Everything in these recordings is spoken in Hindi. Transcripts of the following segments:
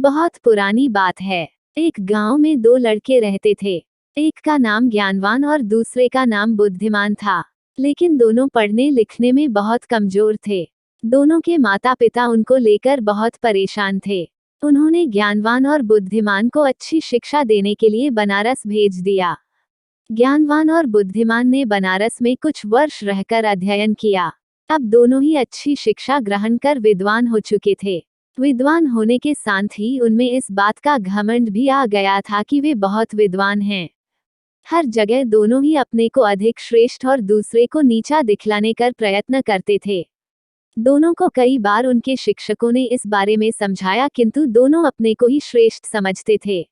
बहुत पुरानी बात है। एक गांव में दो लड़के रहते थे। एक का नाम ज्ञानवान और दूसरे का नाम बुद्धिमान था। लेकिन दोनों पढ़ने लिखने में बहुत कमजोर थे। दोनों के माता पिता उनको लेकर बहुत परेशान थे। उन्होंने ज्ञानवान और बुद्धिमान को अच्छी शिक्षा देने के लिए बनारस भेज दिया। ज्ञानवान और बुद्धिमान ने बनारस में कुछ वर्ष रहकर अध्ययन किया। अब दोनों ही अच्छी शिक्षा ग्रहण कर विद्वान हो चुके थे। विद्वान होने के साथ ही उनमें इस बात का घमंड भी आ गया था कि वे बहुत विद्वान हैं। हर जगह दोनों ही अपने को अधिक श्रेष्ठ और दूसरे को नीचा दिखलाने का प्रयत्न करते थे। दोनों को कई बार उनके शिक्षकों ने इस बारे में समझाया, किंतु दोनों अपने को ही श्रेष्ठ समझते थे।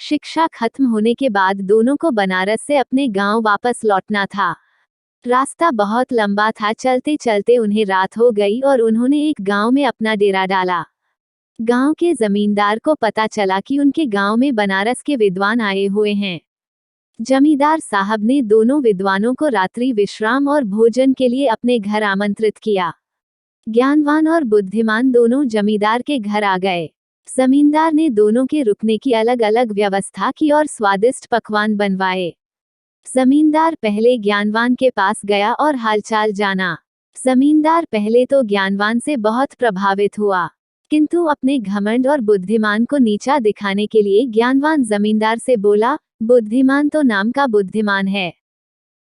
शिक्षा खत्म होने के बाद दोनों को बनारस से अपने गांव वापस लौटना था। रास्ता बहुत लंबा था। चलते चलते उन्हें रात हो गई और उन्होंने एक गांव में अपना डेरा डाला। गांव के जमींदार को पता चला कि उनके गांव में बनारस के विद्वान आए हुए हैं। जमींदार साहब ने दोनों विद्वानों को रात्रि विश्राम और भोजन के लिए अपने घर आमंत्रित किया। ज्ञानवान और बुद्धिमान दोनों जमींदार के घर आ गए। जमींदार ने दोनों के रुकने की अलग अलग व्यवस्था की और स्वादिष्ट पकवान बनवाए। जमींदार पहले ज्ञानवान के पास गया और हालचाल जाना। जमींदार पहले तो ज्ञानवान से बहुत प्रभावित हुआ, किंतु अपने घमंड और बुद्धिमान को नीचा दिखाने के लिए ज्ञानवान जमींदार से बोला, बुद्धिमान तो नाम का बुद्धिमान है।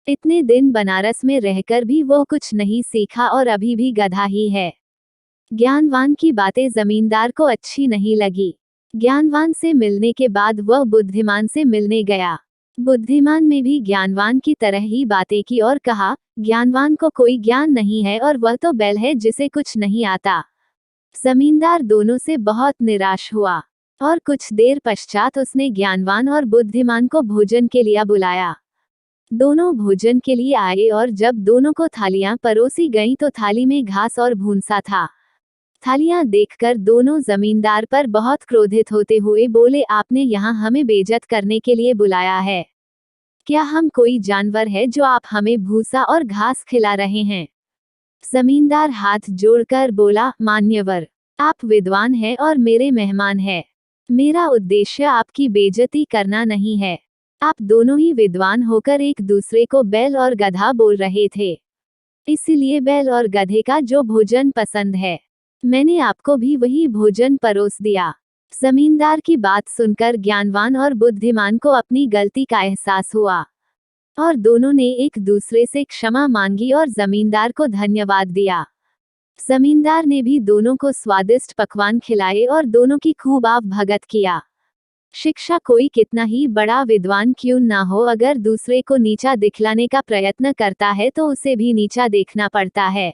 इतने दिन बनारस में रहकर भी वो कुछ नहीं सीखा और अभी भी गधा ही है। ज्ञानवान की बातें जमींदार को अच्छी नहीं लगी। ज्ञानवान से मिलने के बाद वह बुद्धिमान से मिलने गया। बुद्धिमान में भी ज्ञानवान की तरह ही बातें की और कहा, ज्ञानवान को कोई ज्ञान नहीं है और वह तो बैल है जिसे कुछ नहीं आता। जमींदार दोनों से बहुत निराश हुआ और कुछ देर पश्चात उसने ज्ञानवान और बुद्धिमान को भोजन के लिए बुलाया। दोनों भोजन के लिए आए और जब दोनों को थालियां परोसी गईं तो थाली में घास और भूंसा था। थालियां देखकर दोनों जमींदार पर बहुत क्रोधित होते हुए बोले, आपने यहाँ हमें बेइज्जत करने के लिए बुलाया है? क्या हम कोई जानवर है जो आप हमें भूसा और घास खिला रहे हैं? जमींदार हाथ जोड़कर बोला, मान्यवर, आप विद्वान हैं और मेरे मेहमान हैं। मेरा उद्देश्य आपकी बेइज्जती करना नहीं है। आप दोनों ही विद्वान होकर एक दूसरे को बैल और गधा बोल रहे थे, इसीलिए बैल और गधे का जो भोजन पसंद है, मैंने आपको भी वही भोजन परोस दिया। जमींदार की बात सुनकर ज्ञानवान और बुद्धिमान को अपनी गलती का एहसास हुआ और दोनों ने एक दूसरे से क्षमा मांगी और जमींदार को धन्यवाद दिया। जमींदार ने भी दोनों को स्वादिष्ट पकवान खिलाए और दोनों की खूब आव भगत किया। शिक्षा कोई कितना ही बड़ा विद्वान क्यों ना हो, अगर दूसरे को नीचा दिखलाने का प्रयत्न करता है तो उसे भी नीचा देखना पड़ता है।